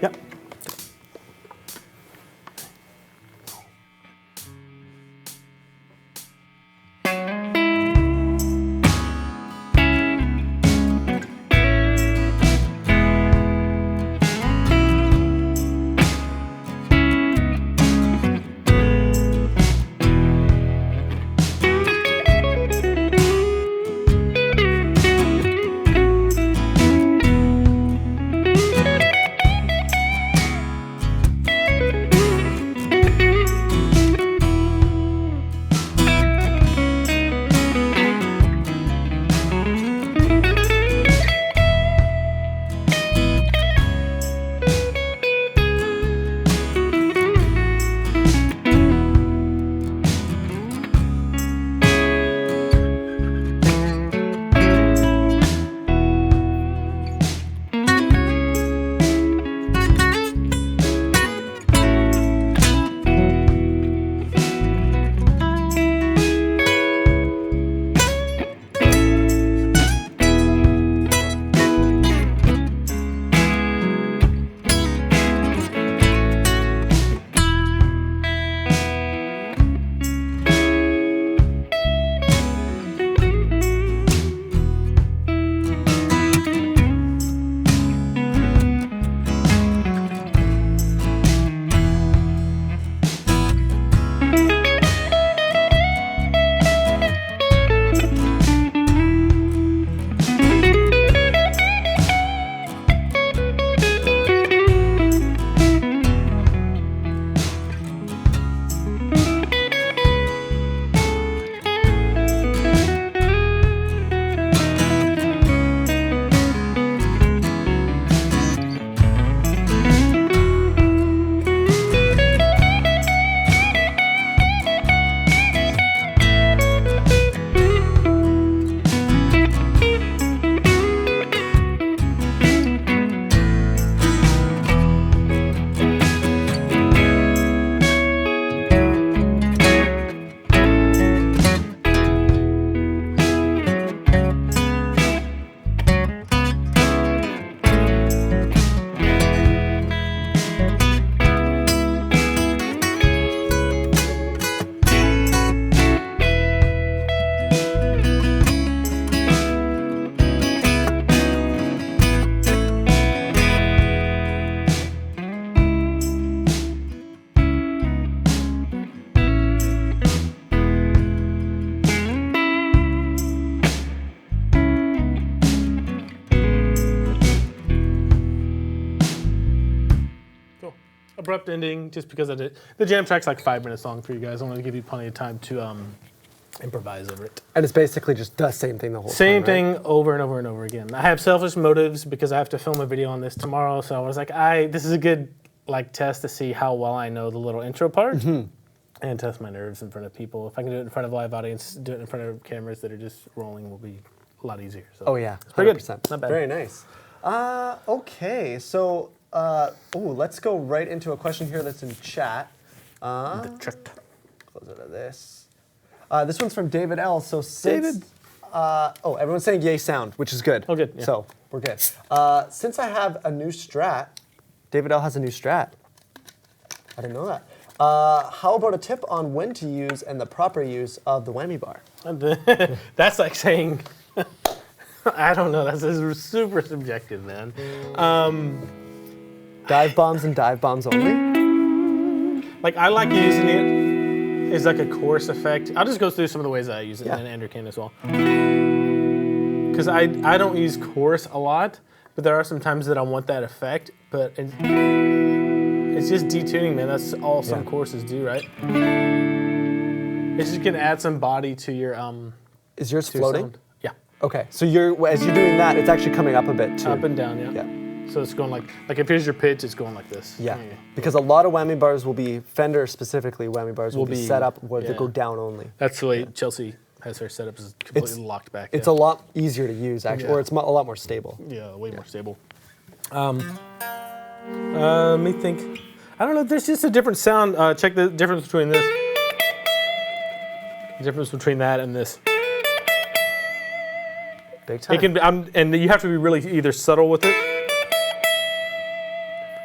Yep. Abrupt ending, just because I did. The jam track's like 5 minutes long for you guys. I want to give you plenty of time to improvise over it. And it's basically just the same thing the whole time, Same right? thing over and over and over again. I have selfish motives because I have to film a video on this tomorrow, so I was like, this is a good test to see how well I know the little intro part and test my nerves in front of people. If I can do it in front of a live audience, do it in front of cameras that are just rolling will be a lot easier. So. Oh yeah, 100%. It's pretty good. Not bad. Very nice. Okay, so let's go right into a question here that's in chat. Close out of this. This one's from David L. So since, everyone's saying yay sound, which is good. Oh, good. Yeah. So we're good. Since I have a new Strat, David L. has a new Strat. I didn't know that. How about a tip on when to use and the proper use of the whammy bar? That's like saying, I don't know. That's super subjective, man. Dive bombs and dive bombs only? Like, I like using it as like a chorus effect. I'll just go through some of the ways that I use it, and Andrew can as well. Because I don't use chorus a lot, but there are some times that I want that effect, but it's just detuning, man. That's all some choruses do, right? It's just gonna add some body to your Is yours floating? Sound. Yeah. Okay, so as you're doing that, it's actually coming up a bit too. Up and down, yeah. So it's going like if here's your pitch, it's going like this. Yeah. Because a lot of whammy bars will be, Fender specifically, whammy bars will be set up where they go down only. That's the way Chelsea has her setup, is completely locked back. It's a lot easier to use, actually, or it's a lot more stable. Yeah, way more stable. Let me think. I don't know, there's just a different sound. Check the difference between this. The difference between that and this. Big time. It can be, and you have to be really either subtle with it.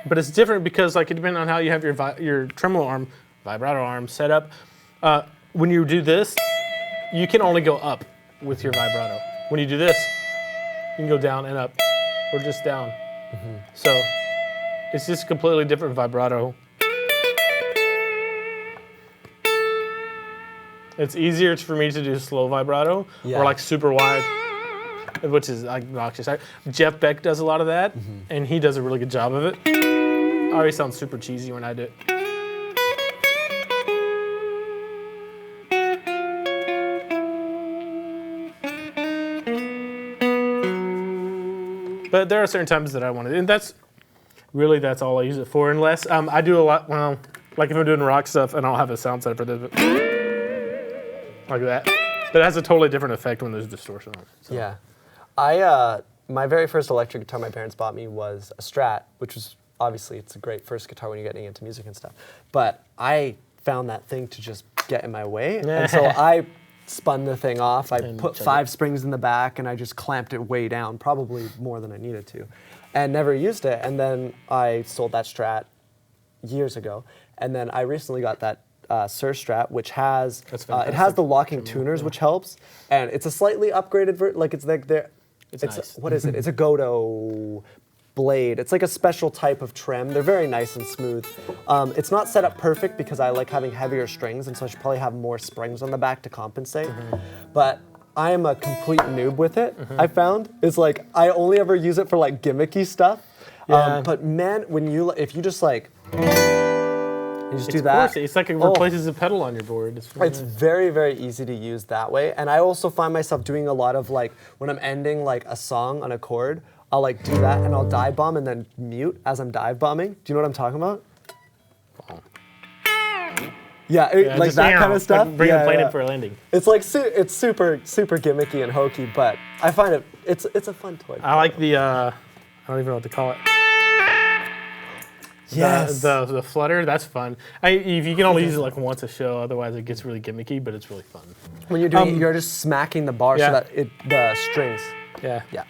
But it's different because like it depends on how you have your tremolo arm, vibrato arm set up. When you do this, you can only go up with your vibrato. When you do this, you can go down and up, or just down. So it's just a completely different vibrato. It's easier for me to do slow vibrato or like super wide, which is obnoxious. Jeff Beck does a lot of that, and he does a really good job of it. I always sound super cheesy when I do it. But there are certain times that I want to, and that's all I use it for, unless I do a lot, well, like if I'm doing rock stuff and I'll have a sound set for this, like that. But it has a totally different effect when there's distortion on it. So. Yeah. My very first electric guitar my parents bought me was a Strat, which was, obviously, it's a great first guitar when you're getting into music and stuff. But I found that thing to just get in my way, and so I spun the thing off. I put 5 springs in the back, and I just clamped it way down, probably more than I needed to, and never used it. And then I sold that Strat years ago, and then I recently got that Sur Strat, which has it has the locking tuners, which helps, and it's a slightly upgraded like it's like there. It's nice. What is it? It's a Godo blade. It's like a special type of trem. They're very nice and smooth. It's not set up perfect because I like having heavier strings, and so I should probably have more springs on the back to compensate. But I am a complete noob with it. I found it's like I only ever use it for like gimmicky stuff. But man, if you just like you just do that, it's like it replaces a pedal on your board. It's very, very easy to use that way. And I also find myself doing a lot of like when I'm ending like a song on a chord, I'll like do that and I'll dive bomb and then mute as I'm dive bombing. Do you know what I'm talking about? Yeah, like that kind of stuff. Like bring a plane in for a landing. It's like it's super gimmicky and hokey, but I find it's a fun toy. I like the I don't even know what to call it. Yes. The flutter, that's fun. If you can only use it like once a show, otherwise it gets really gimmicky, but it's really fun. When you're doing, you're just smacking the bar so that the strings. Yeah. Yeah.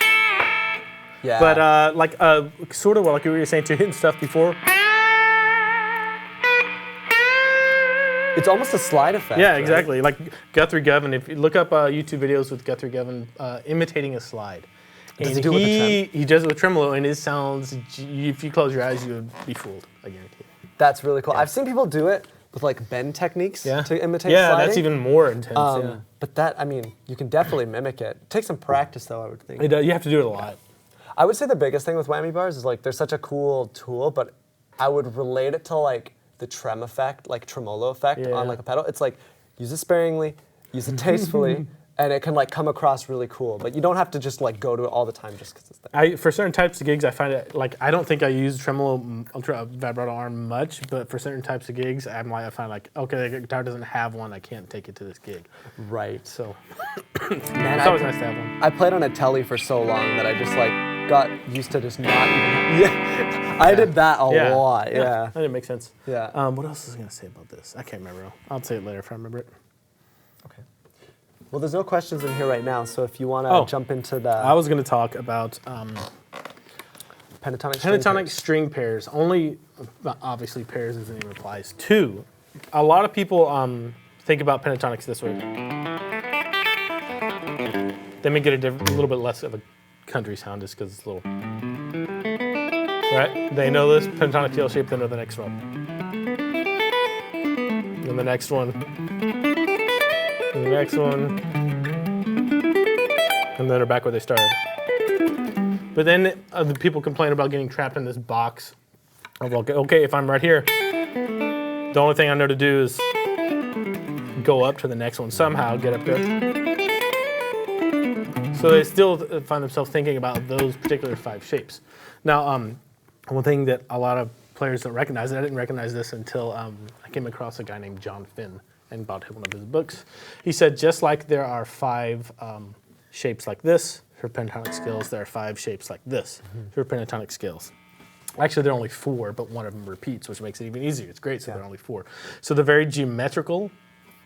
Yeah. But like sort of like we were saying to hitting stuff before. It's almost a slide effect. Yeah, exactly. Right? Like Guthrie Govan. If you look up YouTube videos with Guthrie Govan imitating a slide. Does he do it with the trem? He does it with tremolo, and it sounds, if you close your eyes, you would be fooled, I guarantee you. That's really cool. I've seen people do it with like bend techniques to imitate sliding. Yeah, that's even more intense, But that, I mean, you can definitely mimic it. Take some practice though, I would think. You have to do it a lot. I would say the biggest thing with whammy bars is like, they're such a cool tool, but I would relate it to like the trem effect, like tremolo effect on like a pedal. It's like, use it sparingly, use it tastefully, and it can like come across really cool. But you don't have to just like go to it all the time just because it's there. For certain types of gigs, I find it like I don't think I use tremolo vibrato arm much, but for certain types of gigs, I find like okay, the guitar doesn't have one, I can't take it to this gig. Right. So man, it's always nice to have one. I played on a telly for so long that I just like got used to just not even. I did that a lot. Yeah. That didn't make sense. Yeah. What else was I gonna say about this? I can't remember. I'll say it later if I remember it. Okay. Well, there's no questions in here right now, so if you want to jump into the... I was going to talk about pentatonic string pairs. Only, obviously, pairs as the name applies to. A lot of people think about pentatonics this way. They may get a little bit less of a country sound just because it's a little... Right? They know this pentatonic tail shape, they know the next one. Then the next one. And the next one, and then they're back where they started. But then the people complain about getting trapped in this box of, okay, if I'm right here, the only thing I know to do is go up to the next one somehow, get up there. So they still find themselves thinking about those particular 5 shapes. Now, one thing that a lot of players don't recognize, and I didn't recognize this until I came across a guy named John Finn and bought one of his books. He said, just like there are 5 shapes like this for pentatonic scales, there are 5 shapes like this for pentatonic scales. Actually, there are only 4, but one of them repeats, which makes it even easier. It's great, so there are only 4. So they're very geometrical,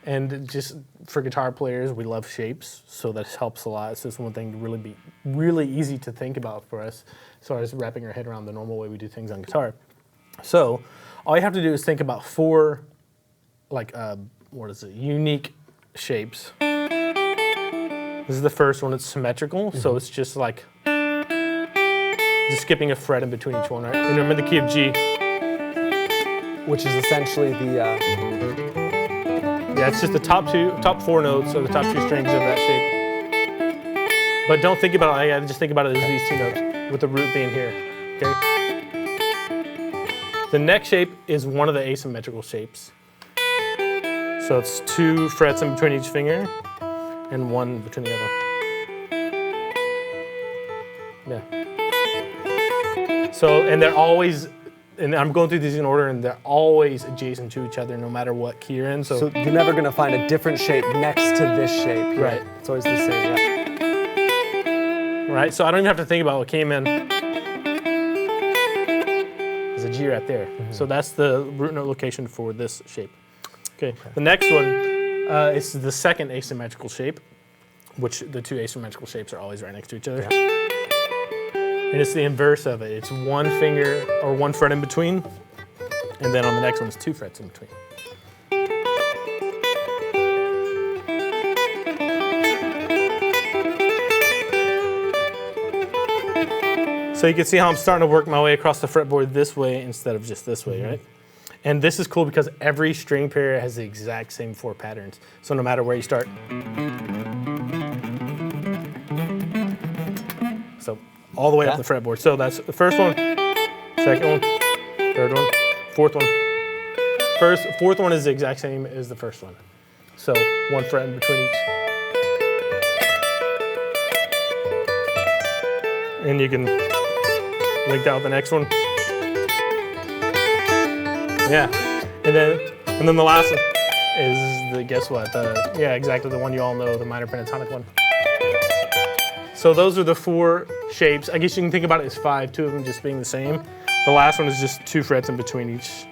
and just for guitar players, we love shapes, so that helps a lot. It's just one thing to really be really easy to think about for us as far as wrapping our head around the normal way we do things on guitar. So all you have to do is think about 4, like, unique shapes. This is the first one, it's symmetrical, so it's just like, just skipping a fret in between each one, right? And remember the key of G. Which is essentially the... Yeah, it's just the top 4 notes, or the top 2 strings of that shape. But don't think about it, just think about it as these 2 notes, with the root being here, okay? The next shape is one of the asymmetrical shapes. So it's 2 frets in between each finger, and 1 between the other. Yeah. So, and they're always, and I'm going through these in order, and they're always adjacent to each other no matter what key you're in. So you're never going to find a different shape next to this shape. Here. Right. It's always the same, yeah. Right, so I don't even have to think about what came in. There's a G right there. So that's the root note location for this shape. Okay. The next one is the second asymmetrical shape, which the 2 asymmetrical shapes are always right next to each other. Yeah. And it's the inverse of it. It's 1 finger or 1 fret in between, and then on the next one it's 2 frets in between. So you can see how I'm starting to work my way across the fretboard this way instead of just this way, right? And this is cool because every string pair has the exact same 4 patterns. So no matter where you start. So all the way up the fretboard. So that's the first one, second one, third one, fourth one. Fourth one is the exact same as the first one. So 1 fret in between each. And you can link that with the next one. Yeah, and then the last one is the, guess what? Yeah, exactly the one you all know, the minor pentatonic one. So those are the 4 shapes. I guess you can think about it as 5, 2 of them just being the same. The last one is just 2 frets in between each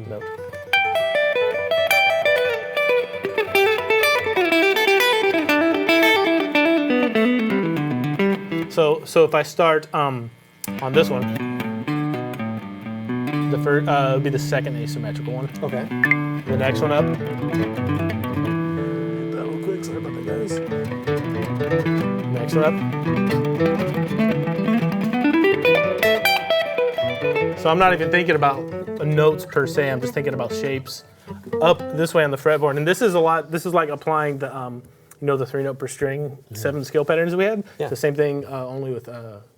note. So if I start on this one, the first would be the second asymmetrical one. Okay. The next one up. Hit that real quick. Sorry about that, guys. Next one up. So I'm not even thinking about notes per se. I'm just thinking about shapes up this way on the fretboard. And this is a lot. This is like applying the the 3-note per string 7 scale patterns we had. Yeah. It's the same thing only with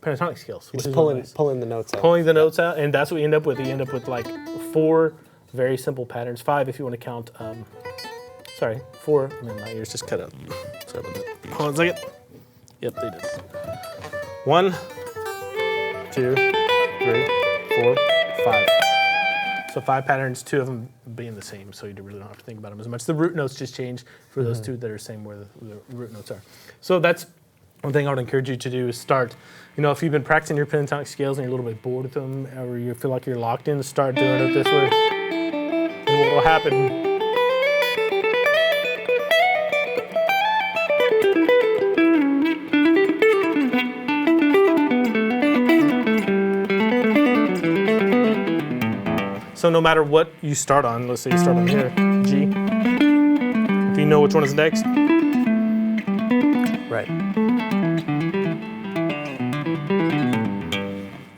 pentatonic scales. Just pulling the notes out. Pulling the notes out, and that's what you end up with. You end up with like 4 very simple patterns. 5 if you want to count. 4. I mean, my ears just cut out. Sorry about that. Hold on a second. Yep, they did. 1, 2, 3, 4, 5. So 5 patterns, 2 of them being the same, so you really don't have to think about them as much. The root notes just change for those 2 that are same where the root notes are. So that's one thing I would encourage you to do is start, if you've been practicing your pentatonic scales and you're a little bit bored with them, or you feel like you're locked in, start doing it this way. And what will happen, so no matter what you start on, let's say you start on here, G. If you know which one is next. Right.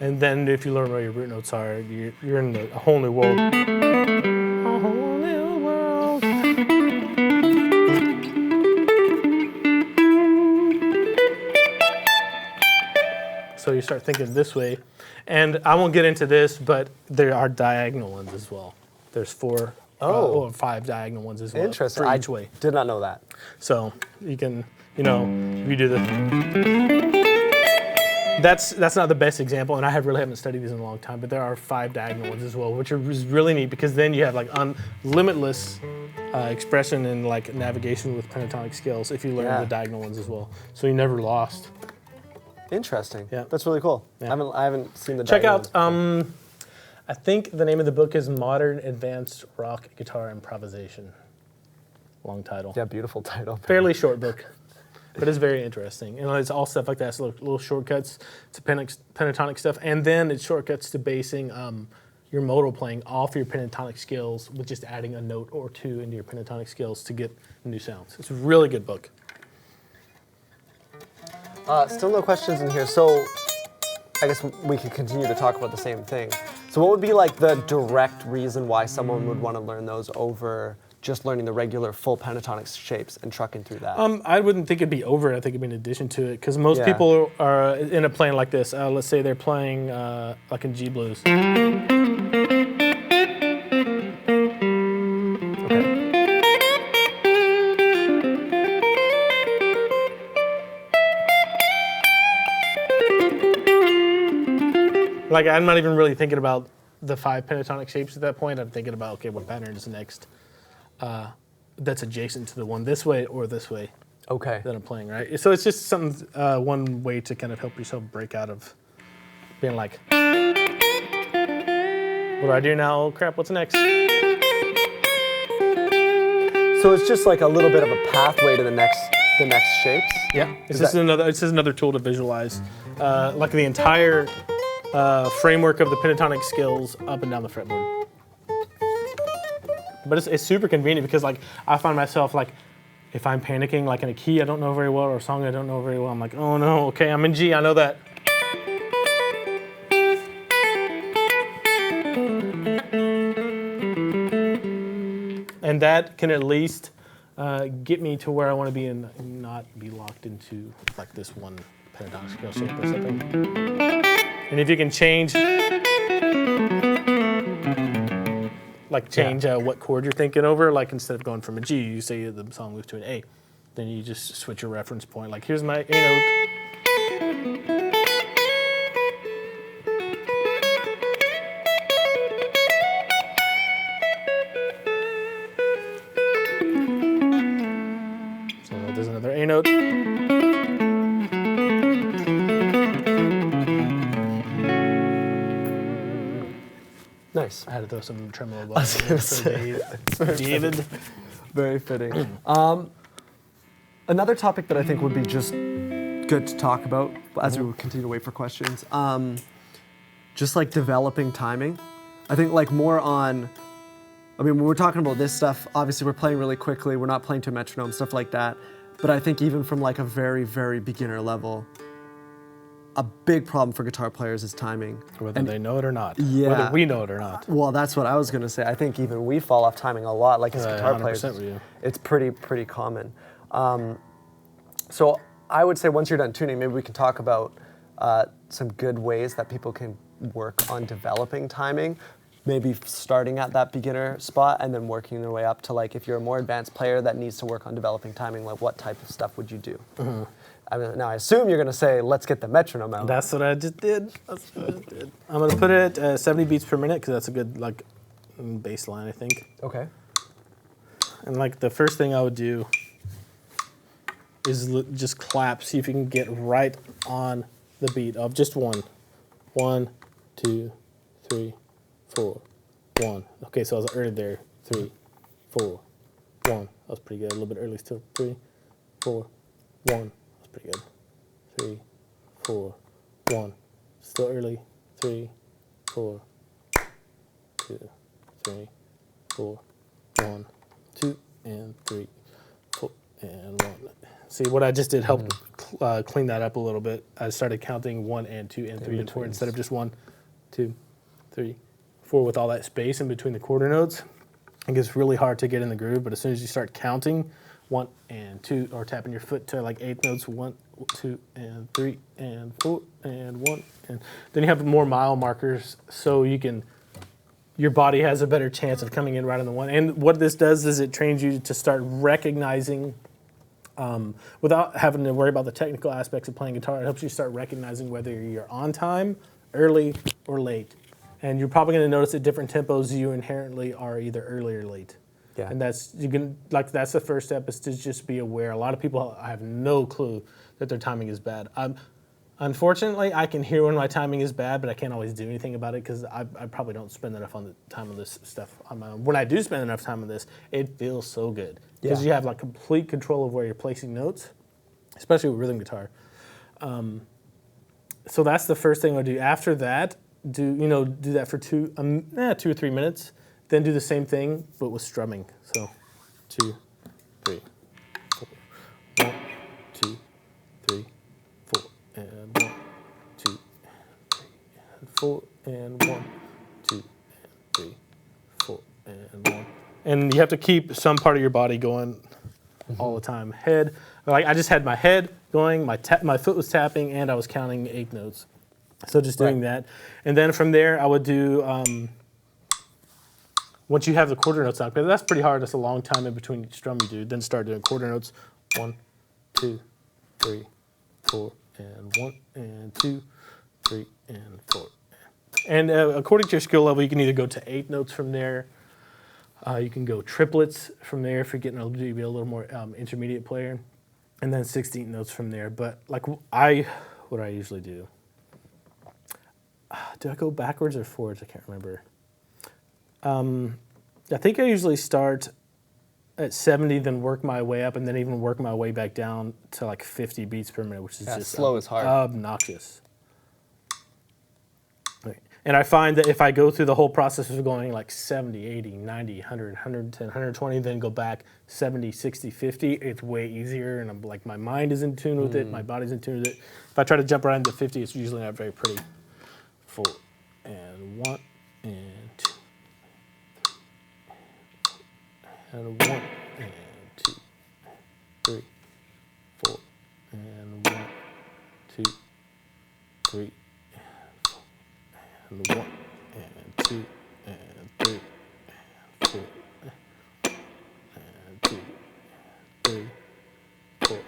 And then if you learn where your root notes are, you're in a whole new world. A whole new world. So you start thinking this way. And I won't get into this, but there are diagonal ones as well. There's 4 or 5 diagonal ones as well. Interesting. For each way. Did not know that. So you can, if you do the... That's not the best example, and I really haven't studied these in a long time, but there are 5 diagonal ones as well, which is really neat because then you have like limitless expression and like navigation with pentatonic scales if you learn the diagonal ones as well. So you're never lost. Interesting. Yeah. That's really cool. Yeah. I haven't seen the Check out, diagrams. I think the name of the book is Modern Advanced Rock Guitar Improvisation. Long title. Yeah, beautiful title. Fairly short book, but it's very interesting. It's all stuff like that. It's little shortcuts to pentatonic stuff, and then it's shortcuts to basing your your modal playing off your pentatonic scales with just adding a note or two into your pentatonic scales to get new sounds. It's a really good book. Still no questions in here, so I guess we could continue to talk about the same thing. So what would be like the direct reason why someone would want to learn those over just learning the regular full pentatonic shapes and trucking through that? I wouldn't think it'd be over it. I think it'd be in addition to it, because most people are end up playing like this. Let's say they're playing like in G blues. Like, I'm not even really thinking about the 5 pentatonic shapes at that point. I'm thinking about, okay, what pattern is next that's adjacent to the one this way or this way that I'm playing, right? So it's just something, one way to kind of help yourself break out of being like, what do I do now? Oh, crap, what's next? So it's just like a little bit of a pathway to the next shapes? Yeah, it's just another tool to visualize like the entire framework of the pentatonic scales up and down the fretboard. But it's super convenient because like I find myself like if I'm panicking like in a key I don't know very well or a song I don't know very well, I'm like, oh no, okay, I'm in G, I know that. And that can at least get me to where I want to be and not be locked into like this one pentatonic scale shape or something. And if you can change what chord you're thinking over, like instead of going from a G, you say the song moves to an A, then you just switch your reference point. Like here's my A note. So there's another A note. Nice. I had to throw some tremolo bars in there for David. Very fitting. Another topic that I think would be just good to talk about as we continue to wait for questions, just like developing timing. I think like more on, I mean, when we're talking about this stuff, obviously we're playing really quickly, we're not playing to a metronome, stuff like that. But I think even from like a very, very beginner level, a big problem for guitar players is timing. Whether they know it or not. Yeah. Whether we know it or not. Well, that's what I was going to say. I think even we fall off timing a lot, like as guitar players. It's pretty common. So I would say once you're done tuning, maybe we can talk about some good ways that people can work on developing timing. Maybe starting at that beginner spot and then working their way up to like if you're a more advanced player that needs to work on developing timing, like what type of stuff would you do? Mm-hmm. I mean, now I assume you're going to say, let's get the metronome out. That's what I just did. I'm going to put it at 70 beats per minute because that's a good like baseline, I think. Okay. And like the first thing I would do is just clap, see if you can get right on the beat of just one. 1, 2, 3, 4, 1. Okay, so I was early there. 3, 4, 1. That was pretty good. A little bit early still. 3, 4, 1. Pretty good. 3, 4, 1. Still early. 3, 4, 2, 3, 4, 1, 2, and 3, 4, and 1. See, what I just did helped clean that up a little bit. I started counting 1 and 2 and 3 and 4 instead of just 1, 2, 3, 4 with all that space in between the quarter notes. It gets really hard to get in the groove, but as soon as you start counting 1 and 2, or tapping your foot to like 8 notes, 1, 2, and 3, and 4, and 1, and then you have more mile markers, so you can, your body has a better chance of coming in right on the 1. And what this does is it trains you to start recognizing, without having to worry about the technical aspects of playing guitar, it helps you start recognizing whether you're on time, early, or late. And you're probably going to notice at different tempos you inherently are either early or late. Yeah. And that's the first step, is to just be aware. A lot of people have no clue that their timing is bad. Unfortunately, I can hear when my timing is bad, but I can't always do anything about it because I probably don't spend enough time on this stuff on my own. When I do spend enough time on this, it feels so good because you have like complete control of where you're placing notes, especially with rhythm guitar. So that's the first thing I do. After that, do that for 2 or 3 minutes. Then do the same thing, but with strumming. So 2, 3, 4. 1, 2, 3, 4, and 1, 2, 3, and 4, and 1, 2, 3, 4, and 1. And you have to keep some part of your body going all the time. Head, like I just had my head going, my foot was tapping, and I was counting 8 notes. So just doing that. And then from there, I would do, once you have the quarter notes out, because that's pretty hard. That's a long time in between each strum you do. Then start doing quarter notes. 1, 2, 3, 4, and 1, and 2, 3, and 4. And according to your skill level, you can either go to 8 notes from there. You can go triplets from there if you're getting to be a little more intermediate player, and then 16 notes from there. But like what do I usually do? Do I go backwards or forwards? I can't remember. I think I usually start at 70, then work my way up, and then even work my way back down to like 50 beats per minute, which is just slow as hard. Obnoxious. And I find that if I go through the whole process of going like 70, 80, 90, 100, 110, 120, then go back 70, 60, 50, it's way easier. And I'm like, my mind is in tune with it, my body's in tune with it. If I try to jump right into 50, it's usually not very pretty. 4, and 1, and 2, and 1, and 2, 3, 4, and 1, 2, 3, and 1, and 2, and 3, and 4, and 2, 3, 4.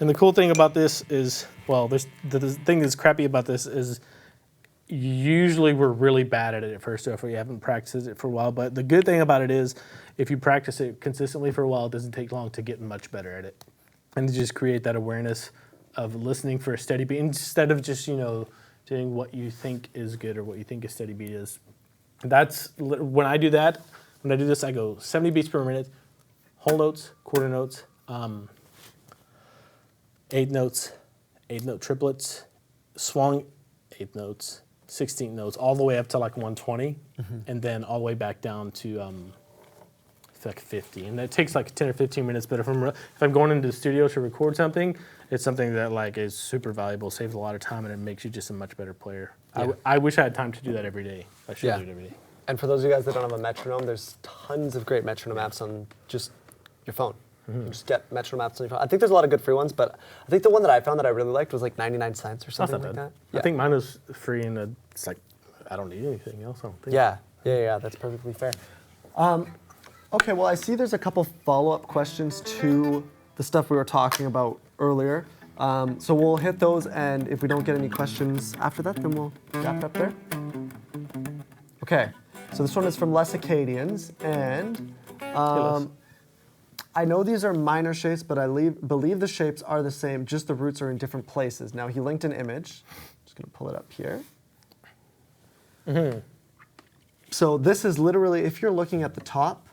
And the cool thing about this is, well, the thing that's crappy about this is usually we're really bad at it at first if we haven't practiced it for a while. But the good thing about it is if you practice it consistently for a while, it doesn't take long to get much better at it. And to just create that awareness of listening for a steady beat instead of just, doing what you think is good or what you think a steady beat is. That's when I do that. When I do this, I go 70 beats per minute, whole notes, quarter notes, 8 notes, 8-note triplets, swung 8 notes, 16 notes, all the way up to like 120, and then all the way back down to like 50. And that takes like 10 or 15 minutes. But if I'm going into the studio to record something, it's something that like is super valuable, saves a lot of time, and it makes you just a much better player. Yeah. I wish I had time to do that every day. I should do it every day. And for those of you guys that don't have a metronome, there's tons of great metronome apps on just your phone. You just get metronome apps on your phone. I think there's a lot of good free ones, but I think the one that I found that I really liked was like 99 cents or something like that. Yeah. I think mine was free, and it's like, I don't need anything else, I don't think. Yeah, that's perfectly fair. Okay, well, I see there's a couple follow-up questions to the stuff we were talking about earlier. So we'll hit those, and if we don't get any questions after that, then we'll wrap it up there. Okay, so this one is from Les Acadians, and I know these are minor shapes, but I believe the shapes are the same, just the roots are in different places. Now, he linked an image. Just gonna pull it up here. So this is literally, if you're looking at the top,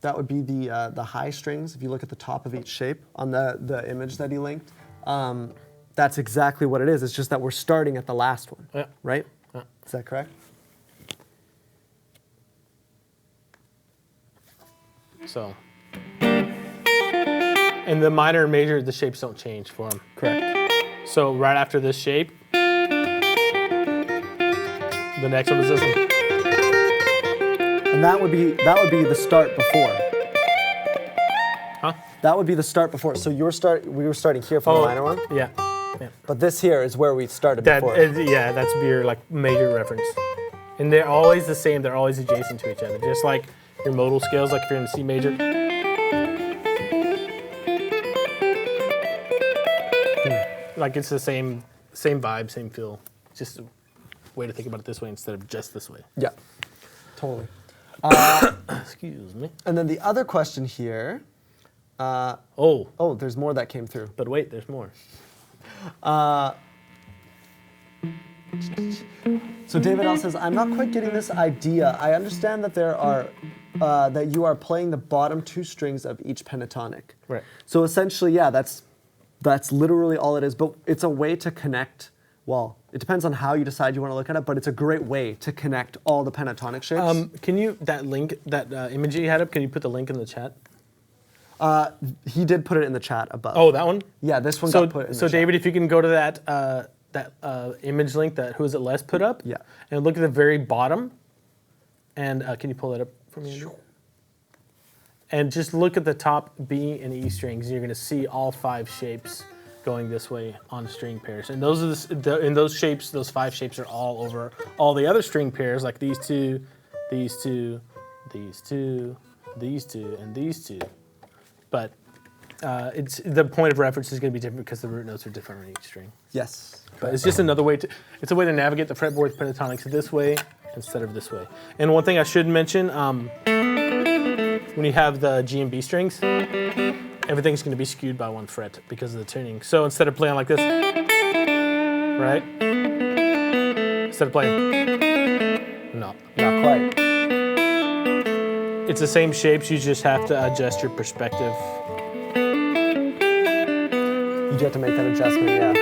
that would be the high strings. If you look at the top of each shape on the image that he linked, that's exactly what it is. It's just that we're starting at the last one, right? Yeah. Is that correct? So, and the minor and major, the shapes don't change for them. Correct. So right after this shape, the next one is this one. And that would be the start before. Huh? That would be the start before. So we were starting here for the minor one. Yeah. But this here is where we started before. That's your like major reference. And they're always the same. They're always adjacent to each other. Just like your modal scales, like if you're in C major. Like it's the same vibe, same feel. Just a way to think about it this way instead of just this way. Yeah, totally. Excuse me. And then the other question here. There's more that came through. But wait, there's more. So David L says, I'm not quite getting this idea. I understand that there are that you are playing the bottom 2 strings of each pentatonic. Right. So essentially, that's literally all it is. But it's a way to connect. Well, It depends on how you decide you want to look at it, but it's a great way to connect all the pentatonic shapes. Can you, that link, that image you had up, can you put the link in the chat? He did put it in the chat above. Oh, that one? Yeah, this one So, got put in the so chat. David, if you can go to that image link that Who Is It Les put up, Yeah. and look at the very bottom, and can you pull that up for me, Andrew? And just look at the top B and E strings, and you're going to see all 5 shapes going this way on string pairs. And those are in those shapes, those 5 shapes are all over all the other string pairs, like these 2, these 2, these 2, these 2, and these 2. But it's the point of reference is going to be different because the root notes are different on each string. Yes. But it's just another way it's a way to navigate the fretboard pentatonics this way instead of this way. And one thing I should mention, when you have the G and B strings, everything's going to be skewed by 1 fret because of the tuning. So instead of playing like this, right? Instead of playing, no. Not quite. It's the same shapes, you just have to adjust your perspective. You do have to make that adjustment, yeah.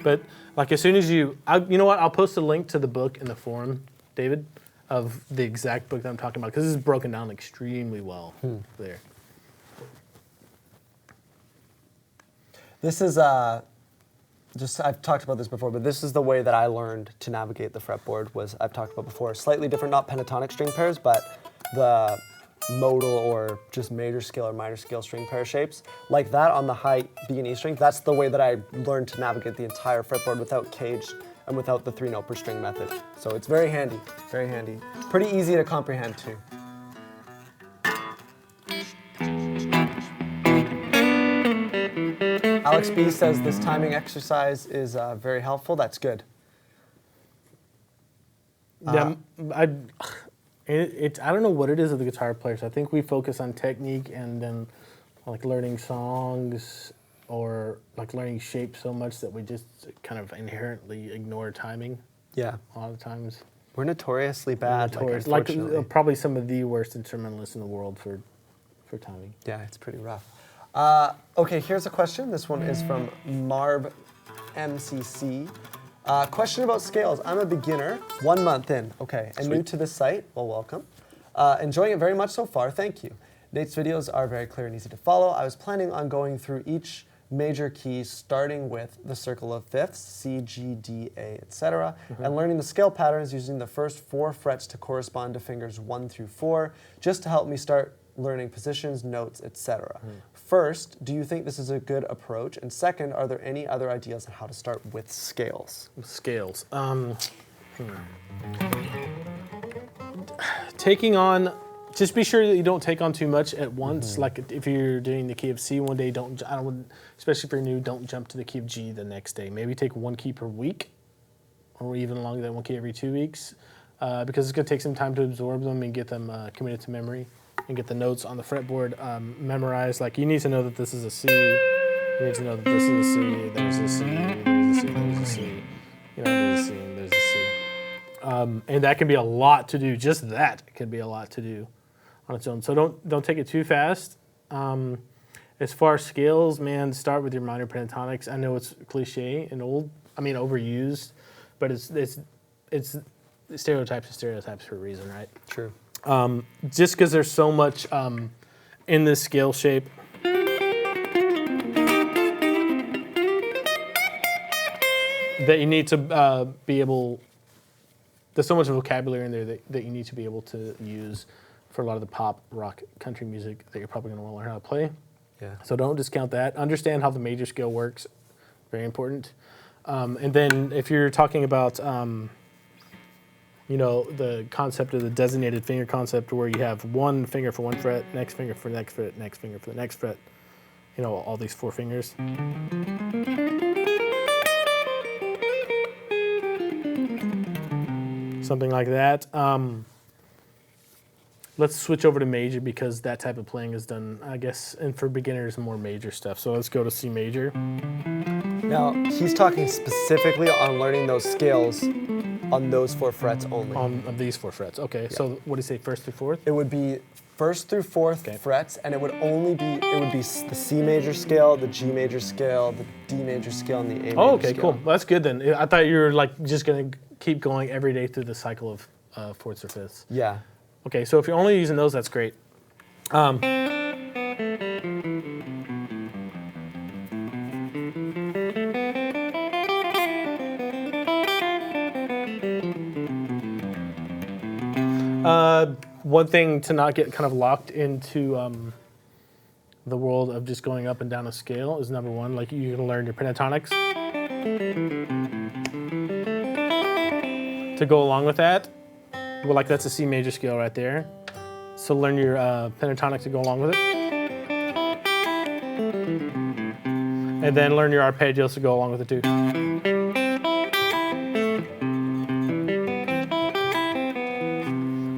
But like as soon as you know what, I'll post a link to the book in the forum, David, of the exact book that I'm talking about, because this is broken down extremely well there. This is I've talked about this before, but this is the way that I learned to navigate the fretboard. Was I've talked about before, slightly different, not pentatonic string pairs, but the modal or just major scale or minor scale string pair shapes. Like that on the high B and E string, that's the way that I learned to navigate the entire fretboard without caged and without the 3-note per string method. So it's very handy, very handy. Pretty easy to comprehend too. Alex B says this timing exercise is very helpful. That's good. Yeah, I don't know what it is with the guitar players. I think we focus on technique and then like learning songs or like learning shapes so much that we just kind of inherently ignore timing. Yeah. A lot of times. We're notoriously bad. Like probably some of the worst instrumentalists in the world for timing. Yeah, it's pretty rough. Okay, here's a question. This one is from Marb MCC. Question about scales. I'm a beginner, 1 month in. Okay, and new to this site. Well, welcome. Enjoying it very much so far. Thank you. Nate's videos are very clear and easy to follow. I was planning on going through each major key, starting with the circle of fifths, C, G, D, A, etc., and learning the scale patterns using the first 4 frets to correspond to fingers 1 through 4, just to help me start learning positions, notes, etc. First, do you think this is a good approach? And second, are there any other ideas on how to start with scales? Scales. Taking on, just be sure that you don't take on too much at once. Like if you're doing the key of C one day, especially if you're new, don't jump to the key of G the next day. Maybe take 1 key per week, or even longer than 1 key every 2 weeks, because it's going to take some time to absorb them and get them committed to memory and get the notes on the fretboard memorized. Like you need to know that this is a C. You need to know that this is a C. There's a C. There's a C. There's a C. You know, there's a C. And there's a C. And that can be a lot to do. Just that can be a lot to do on its own. So don't take it too fast. As far as scales, man, start with your minor pentatonics. I know it's cliche and overused, but it's stereotypes for a reason, right? True. Just because there's so much in this scale shape. That you need to be able, there's so much vocabulary in there that you need to be able to use for a lot of the pop, rock, country music that you're probably going to want to learn how to play. Yeah. So don't discount that. Understand how the major scale works. Very important. And then if you're talking about the concept of the designated finger concept, where you have 1 finger for 1 fret, next finger for the next fret, next finger for the next fret, all these 4 fingers. Something like that. Let's switch over to major because that type of playing is done, I guess, and for beginners, more major stuff. So let's go to C major. Now, he's talking specifically on learning those scales on those 4 frets only. On these 4 frets. Okay, yeah. So what do you say, 1st through 4th? It would be 1st through 4th frets, and it would be the C major scale, the G major scale, the D major scale, and the A major scale. Oh, okay, cool. Well, that's good then. I thought you were like just gonna keep going every day through the cycle of 4ths or 5ths. Yeah. Okay, so if you're only using those, that's great. One thing to not get kind of locked into the world of just going up and down a scale is number one, like you're gonna learn your pentatonics. To go along with that, well, like that's a C major scale right there. So learn your pentatonic to go along with it. And then learn your arpeggios to go along with it too.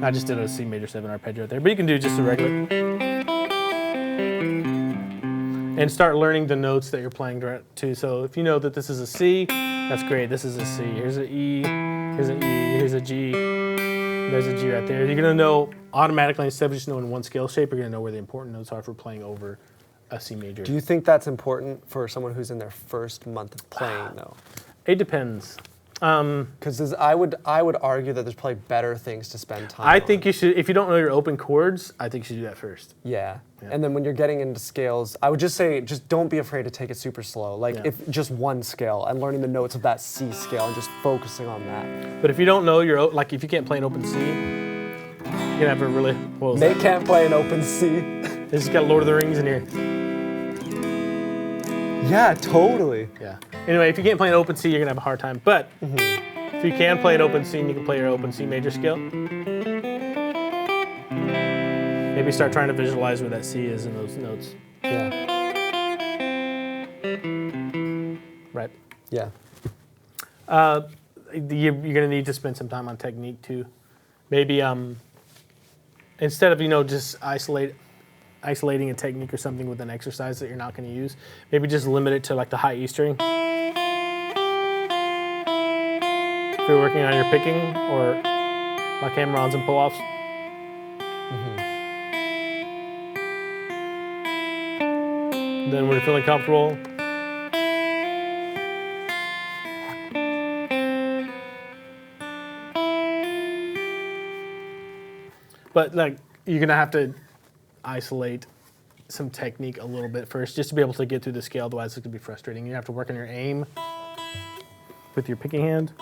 I just did a C major 7 arpeggio right there, but you can do just a regular. And start learning the notes that you're playing too. So if you know that this is a C, that's great. This is a C. Here's an E, here's an E, here's a G, there's a G right there. You're gonna know automatically, instead of just knowing one scale shape, you're gonna know where the important notes are for playing over a C major. Do you think that's important for someone who's in their first month of playing though? It depends. Because I would argue that there's probably better things to spend time I on. think you should, if you don't know your open chords, I think you should do that first. Yeah. And then when you're getting into scales, I would just say, just don't be afraid to take it super slow. Like if just one scale and learning the notes of that C scale and just focusing on that. But if you don't know your, like if you can't play an open C, you're gonna have a really, what was They that? can't play an open C. They just got Lord of the Rings in here. Yeah, totally. Yeah. Anyway, if you can't play an open C, you're gonna have a hard time. But if you can play an open C and you can play your open C major scale, maybe start trying to visualize where that C is in those notes. Yeah. Right. Yeah. You're gonna need to spend some time on technique too. Maybe instead of just isolating a technique or something with an exercise that you're not going to use, maybe just limit it to like the high E string. If you're working on your picking or like hammer-ons and pull-offs. Then when you're feeling comfortable, but like you're gonna have to isolate some technique a little bit first, just to be able to get through the scale. Otherwise, it's gonna be frustrating. You have to work on your aim with your picking hand.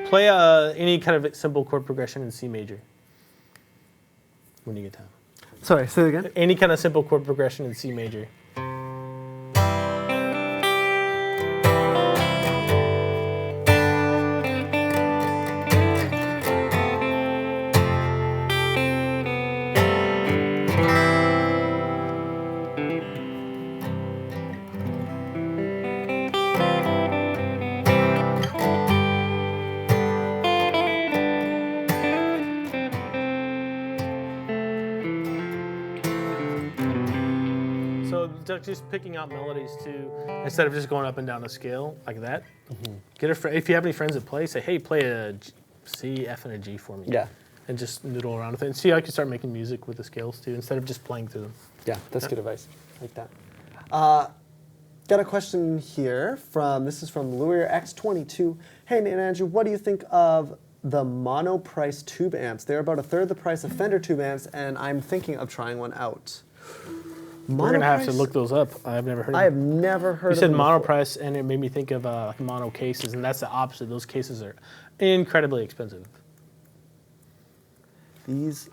Play any kind of simple chord progression in C major when you get time. Sorry, say it again. Any kind of simple chord progression in C major. Just picking out melodies too, instead of just going up and down a scale like that. Get a friend. If you have any friends that play, say, hey, play a C, F, and a G for me. Yeah. And just noodle around with it and see how you can start making music with the scales too, instead of just playing through them. Yeah, that's good advice. Like that. Got a question here this is from Lawyer X22. Hey, Nate and Andrew, what do you think of the mono price tube amps? They're about a third the price of Fender tube amps, and I'm thinking of trying one out. We're gonna have to look those up. I've never heard of them. I have never heard of them. You said them mono before. price, and it made me think of like mono cases, and that's the opposite. Those cases are incredibly expensive. These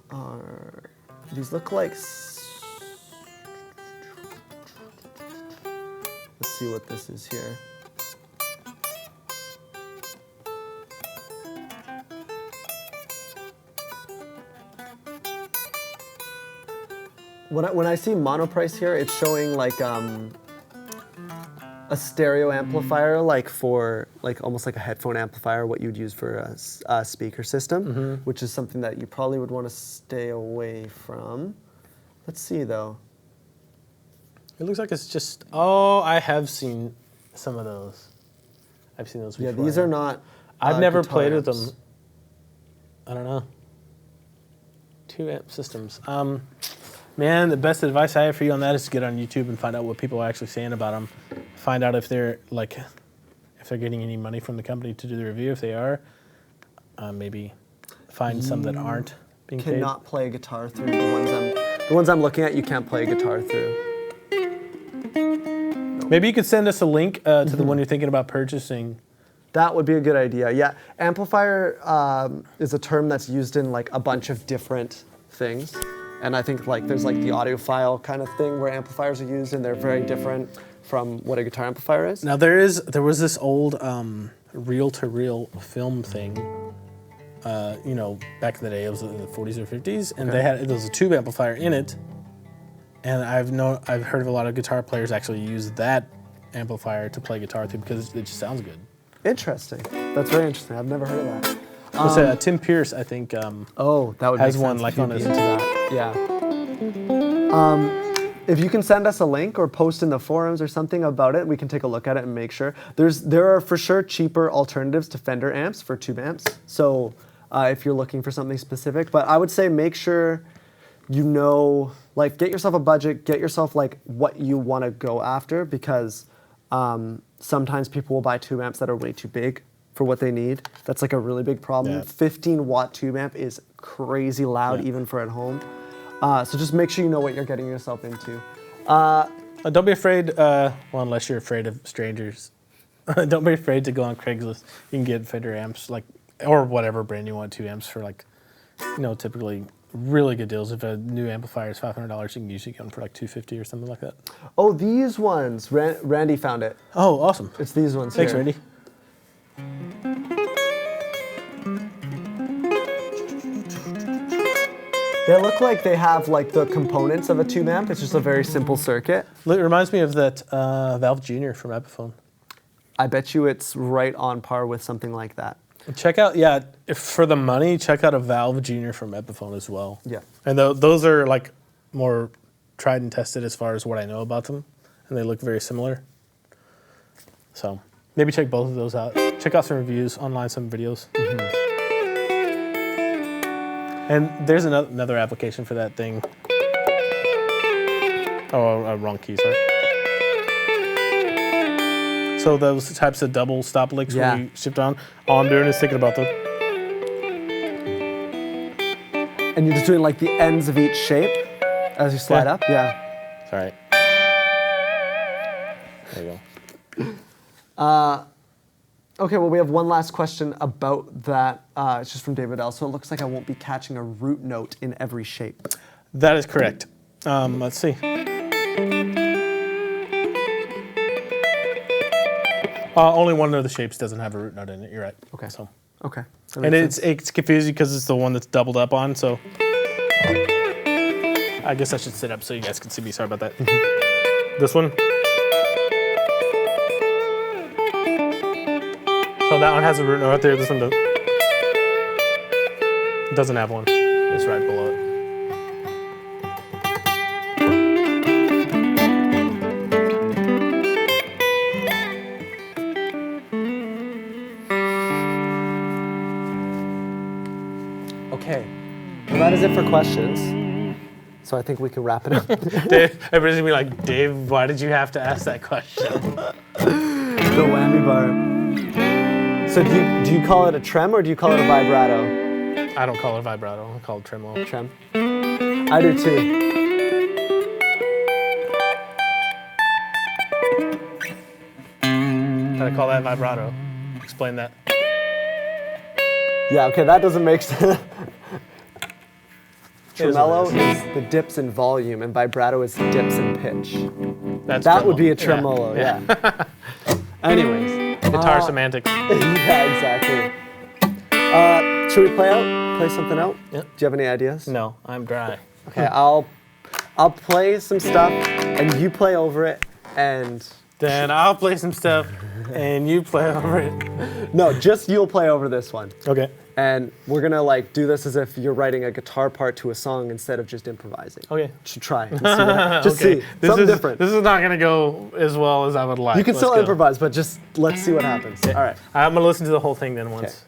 look like, let's see what this is here. When I see mono price here, it's showing like a stereo amplifier, like for almost like a headphone amplifier, what you'd use for a speaker system, which is something that you probably would want to stay away from. Let's see though. It looks like it's just. Oh, I have seen some of those. I've seen those before. Yeah, these are not. I've never guitar played with amps. them. I don't know. 2 amp systems. Man, the best advice I have for you on that is to get on YouTube and find out what people are actually saying about them. Find out if they're getting any money from the company to do the review. If they are, maybe find some that aren't being paid. Cannot play guitar through the ones I'm looking at. You can't play guitar through. Maybe you could send us a link to the one you're thinking about purchasing. That would be a good idea. Yeah, amplifier is a term that's used in like a bunch of different things. And I think like there's like the audiophile kind of thing where amplifiers are used, and they're very different from what a guitar amplifier is. Now there was this old reel-to-reel film thing, back in the day. It was in the 40s or 50s, and there was a tube amplifier in it. And I've heard of a lot of guitar players actually use that amplifier to play guitar through because it just sounds good. Interesting. That's very interesting. I've never heard of that. Tim Pierce, I think. That would has make one sense like if you'd on be his. into that. Yeah. If you can send us a link or post in the forums or something about it, we can take a look at it and make sure. There are for sure cheaper alternatives to Fender amps for tube amps. So if you're looking for something specific, but I would say make sure get yourself a budget, get yourself like what you want to go after, because sometimes people will buy tube amps that are way too big for what they need. That's like a really big problem. Yeah. 15-watt tube amp is crazy loud even for at home. So just make sure you know what you're getting yourself into. Don't be afraid, unless you're afraid of strangers. Don't be afraid to go on Craigslist. You can get Fender amps, or whatever brand you want, 2 amps for typically really good deals. If a new amplifier is $500, you can usually get them for like $250 or something like that. Oh, these ones. Randy found it. Oh, awesome. It's these ones Thanks, here. Randy. They look like they have like the components of a tube amp. It's just a very simple circuit. It reminds me of that Valve Junior from Epiphone. I bet you it's right on par with something like that. Check out, if for the money, check out a Valve Junior from Epiphone as well. Yeah. And those are like more tried and tested as far as what I know about them, and they look very similar. So maybe check both of those out. Check out some reviews online, some videos. Mm-hmm. And there's another application for that thing. Oh, wrong key, sorry. So those types of double stop licks when you shift on, all I'm doing is thinking about them. And you're just doing like the ends of each shape as you slide up? Yeah. It's all right. There you go. Okay, well, we have one last question about that. It's just from David L. So it looks like I won't be catching a root note in every shape. That is correct. Let's see. Only one of the shapes doesn't have a root note in it. You're right. Okay. So. Okay. And it's confusing because it's the one that's doubled up on. So. I guess I should sit up so you guys can see me. Sorry about that. This one. So that one has a root note right there. This one doesn't have one. It's right below it. Okay. Well, that is it for questions. So I think we can wrap it up. Dave, everybody's gonna be like, Dave, why did you have to ask that question? The whammy bar. So do you call it a trem or do you call it a vibrato? I don't call it vibrato. I call it tremolo. Trem. I do too. Did I call that vibrato? Explain that. Yeah, okay, that doesn't make sense. It is Tremolo what it is. is the dips in volume, and vibrato is the dips in pitch. That would be a tremolo, yeah. Anyways. Guitar semantics. Yeah, exactly. Should we play something out? Yeah. Do you have any ideas? No, I'm dry. Okay, I'll play some stuff, and you play over it, and Then I'll play some stuff, and you play over it. No, just you'll play over this one. Okay. And we're gonna like do this as if you're writing a guitar part to a song instead of just improvising. Okay. Should try. And see what just Okay. see. Something different. This is not gonna go as well as I would like. You can Let's still go. improvise, but just let's see what happens. All right. I'm gonna listen to the whole thing then once.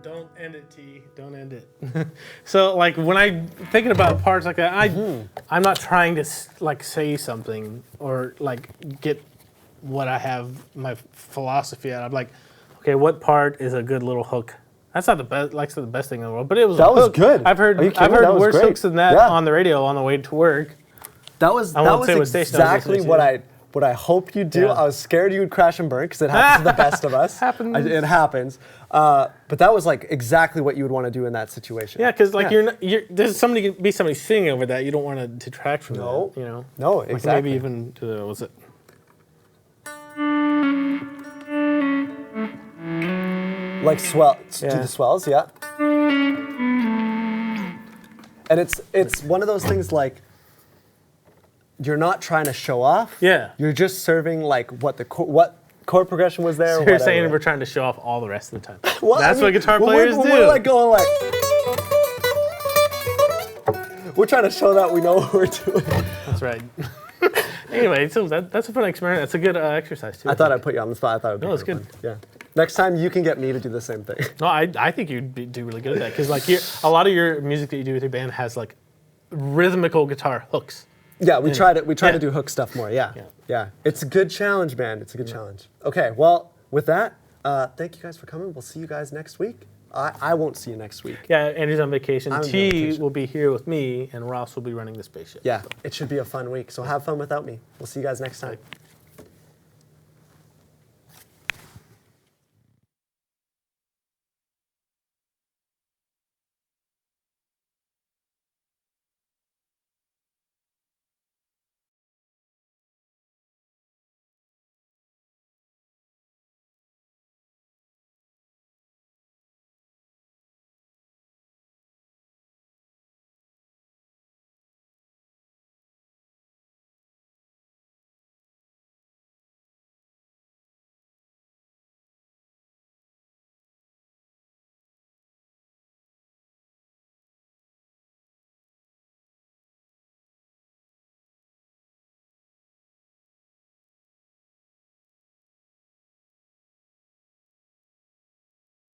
Don't end it, T. Don't end it. So, like, when I'm thinking about parts like that, I'm not trying to, like, say something or, like, get what I have my philosophy at. I'm like, okay, what part is a good little hook? That's not the best, like, the best thing in the world, but it was. That was hook. good. I've heard worse hooks than that on the radio on the way to work. That was exactly what I hope you do. Yeah. I was scared you would crash and burn because it happens to the best of us. It happens. But that was like exactly what you would want to do in that situation. Yeah, because like there's somebody singing over that. You don't want to detract from that. You know. No, like exactly. maybe even do the, was it? Like swell, do the swells, yeah. And it's one of those things like you're not trying to show off. Yeah. You're just serving like what chord progression was there. So you're saying we're trying to show off all the rest of the time. Well, That's what guitar players do. We're like going like. We're trying to show that we know what we're doing. That's right. Anyway, so that's a fun experiment. That's a good exercise too. I thought I'd put you on the spot. I thought it would be it's kind good. of fun. Yeah. Next time you can get me to do the same thing. No, I think you'd do really good at that because like a lot of your music that you do with your band has like rhythmical guitar hooks. Yeah, we try to do hook stuff more. Yeah. It's a good challenge, man. It's a good challenge. Okay, well, with that, thank you guys for coming. We'll see you guys next week. I won't see you next week. Yeah, Andrew's on vacation. I'm T on vacation. will be here with me, and Ross will be running the spaceship. Yeah, it should be a fun week. So have fun without me. We'll see you guys next time.